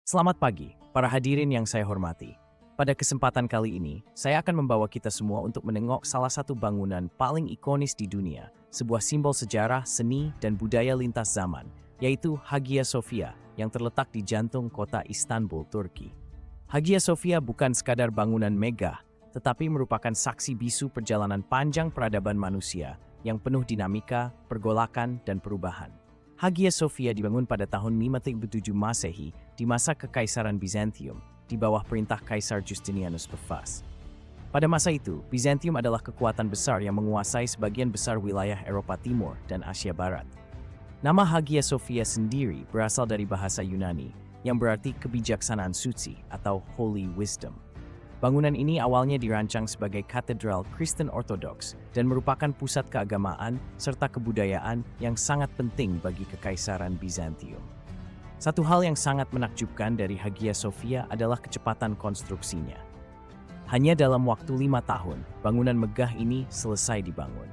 Selamat pagi, para hadirin yang saya hormati. Pada kesempatan kali ini, saya akan membawa kita semua untuk menengok salah satu bangunan paling ikonis di dunia, sebuah simbol sejarah, seni, dan budaya lintas zaman, yaitu Hagia Sophia yang terletak di jantung kota Istanbul, Turki. Hagia Sophia bukan sekadar bangunan megah, tetapi merupakan saksi bisu perjalanan panjang peradaban manusia yang penuh dinamika, pergolakan, dan perubahan. Hagia Sophia dibangun pada tahun 537 Masehi di masa Kekaisaran Bizantium di bawah perintah Kaisar Justinianus I. Pada masa itu, Bizantium adalah kekuatan besar yang menguasai sebagian besar wilayah Eropa Timur dan Asia Barat. Nama Hagia Sophia sendiri berasal dari bahasa Yunani yang berarti kebijaksanaan suci atau Holy Wisdom. Bangunan ini awalnya dirancang sebagai katedral Kristen Ortodoks dan merupakan pusat keagamaan serta kebudayaan yang sangat penting bagi Kekaisaran Bizantium. Satu hal yang sangat menakjubkan dari Hagia Sophia adalah kecepatan konstruksinya. Hanya dalam waktu 5 tahun, bangunan megah ini selesai dibangun.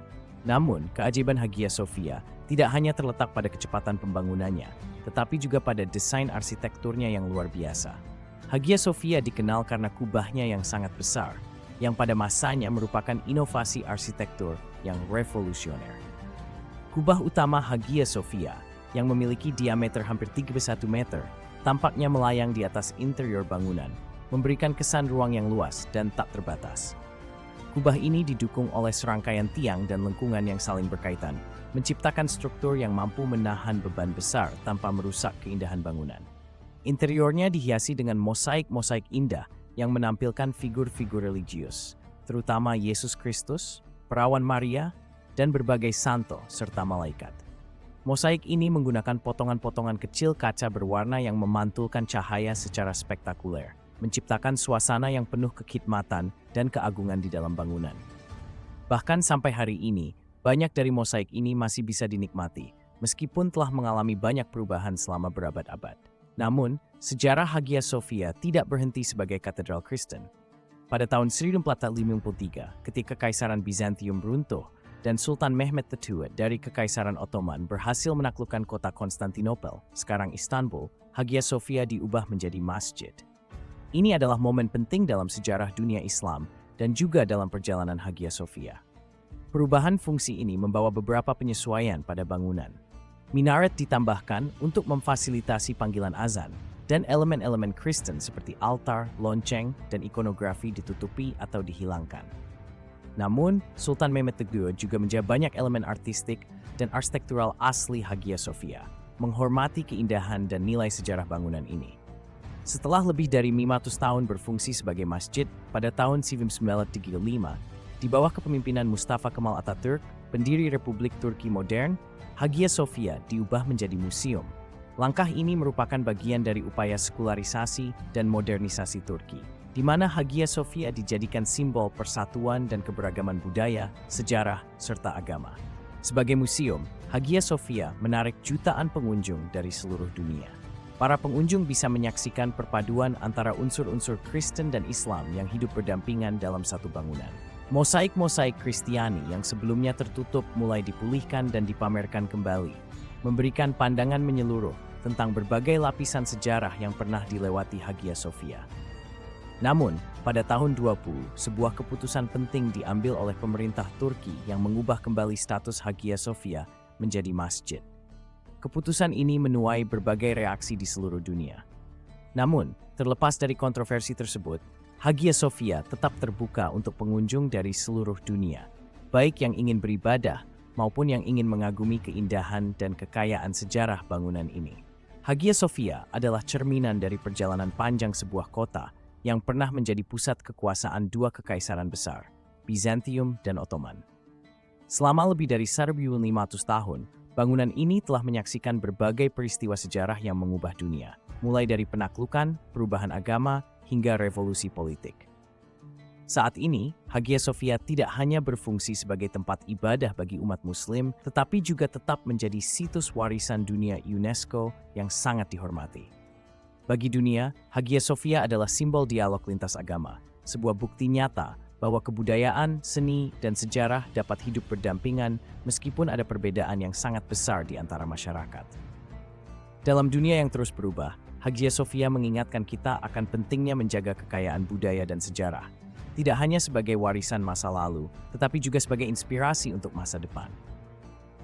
Namun, keajaiban Hagia Sophia tidak hanya terletak pada kecepatan pembangunannya, tetapi juga pada desain arsitekturnya yang luar biasa. Hagia Sophia dikenal karena kubahnya yang sangat besar, yang pada masanya merupakan inovasi arsitektur yang revolusioner. Kubah utama Hagia Sophia, yang memiliki diameter hampir 31 meter, tampaknya melayang di atas interior bangunan, memberikan kesan ruang yang luas dan tak terbatas. Kubah ini didukung oleh serangkaian tiang dan lengkungan yang saling berkaitan, menciptakan struktur yang mampu menahan beban besar tanpa merusak keindahan bangunan. Interiornya dihiasi dengan mosaik-mosaik indah yang menampilkan figur-figur religius, terutama Yesus Kristus, Perawan Maria, dan berbagai santo serta malaikat. Mosaik ini menggunakan potongan-potongan kecil kaca berwarna yang memantulkan cahaya secara spektakuler, menciptakan suasana yang penuh kekhidmatan dan keagungan di dalam bangunan. Bahkan sampai hari ini, banyak dari mosaik ini masih bisa dinikmati, meskipun telah mengalami banyak perubahan selama berabad-abad. Namun, sejarah Hagia Sophia tidak berhenti sebagai katedral Kristen. Pada tahun 1453, ketika Kekaisaran Bizantium runtuh dan Sultan Mehmed II dari Kekaisaran Ottoman berhasil menaklukkan kota Konstantinopel, sekarang Istanbul, Hagia Sophia diubah menjadi masjid. Ini adalah momen penting dalam sejarah dunia Islam dan juga dalam perjalanan Hagia Sophia. Perubahan fungsi ini membawa beberapa penyesuaian pada bangunan. Minaret ditambahkan untuk memfasilitasi panggilan azan, dan elemen-elemen Kristen seperti altar, lonceng, dan ikonografi ditutupi atau dihilangkan. Namun, Sultan Mehmed II juga menjaga banyak elemen artistik dan arsitektural asli Hagia Sophia, menghormati keindahan dan nilai sejarah bangunan ini. Setelah lebih dari 500 tahun berfungsi sebagai masjid, pada tahun 1935, di bawah kepemimpinan Mustafa Kemal Atatürk, pendiri Republik Turki modern, Hagia Sophia diubah menjadi museum. Langkah ini merupakan bagian dari upaya sekularisasi dan modernisasi Turki, di mana Hagia Sophia dijadikan simbol persatuan dan keberagaman budaya, sejarah, serta agama. Sebagai museum, Hagia Sophia menarik jutaan pengunjung dari seluruh dunia. Para pengunjung bisa menyaksikan perpaduan antara unsur-unsur Kristen dan Islam yang hidup berdampingan dalam satu bangunan. Mosaik-mosaik Kristiani yang sebelumnya tertutup mulai dipulihkan dan dipamerkan kembali, memberikan pandangan menyeluruh tentang berbagai lapisan sejarah yang pernah dilewati Hagia Sophia. Namun, pada tahun 20, sebuah keputusan penting diambil oleh pemerintah Turki yang mengubah kembali status Hagia Sophia menjadi masjid. Keputusan ini menuai berbagai reaksi di seluruh dunia. Namun, terlepas dari kontroversi tersebut, Hagia Sophia tetap terbuka untuk pengunjung dari seluruh dunia, baik yang ingin beribadah maupun yang ingin mengagumi keindahan dan kekayaan sejarah bangunan ini. Hagia Sophia adalah cerminan dari perjalanan panjang sebuah kota yang pernah menjadi pusat kekuasaan dua kekaisaran besar, Bizantium dan Ottoman. Selama lebih dari 1.500 tahun, bangunan ini telah menyaksikan berbagai peristiwa sejarah yang mengubah dunia, mulai dari penaklukan, perubahan agama, hingga revolusi politik. Saat ini, Hagia Sophia tidak hanya berfungsi sebagai tempat ibadah bagi umat Muslim, tetapi juga tetap menjadi situs warisan dunia UNESCO yang sangat dihormati. Bagi dunia, Hagia Sophia adalah simbol dialog lintas agama, sebuah bukti nyata bahwa kebudayaan, seni, dan sejarah dapat hidup berdampingan meskipun ada perbedaan yang sangat besar di antara masyarakat. Dalam dunia yang terus berubah, Hagia Sophia mengingatkan kita akan pentingnya menjaga kekayaan budaya dan sejarah, tidak hanya sebagai warisan masa lalu, tetapi juga sebagai inspirasi untuk masa depan.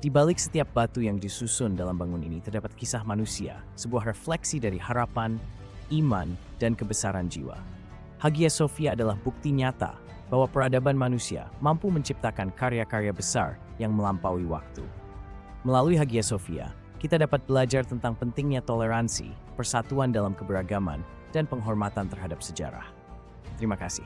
Di balik setiap batu yang disusun dalam bangunan ini terdapat kisah manusia, sebuah refleksi dari harapan, iman, dan kebesaran jiwa. Hagia Sophia adalah bukti nyata bahwa peradaban manusia mampu menciptakan karya-karya besar yang melampaui waktu. Melalui Hagia Sophia, kita dapat belajar tentang pentingnya toleransi, persatuan dalam keberagaman, dan penghormatan terhadap sejarah. Terima kasih.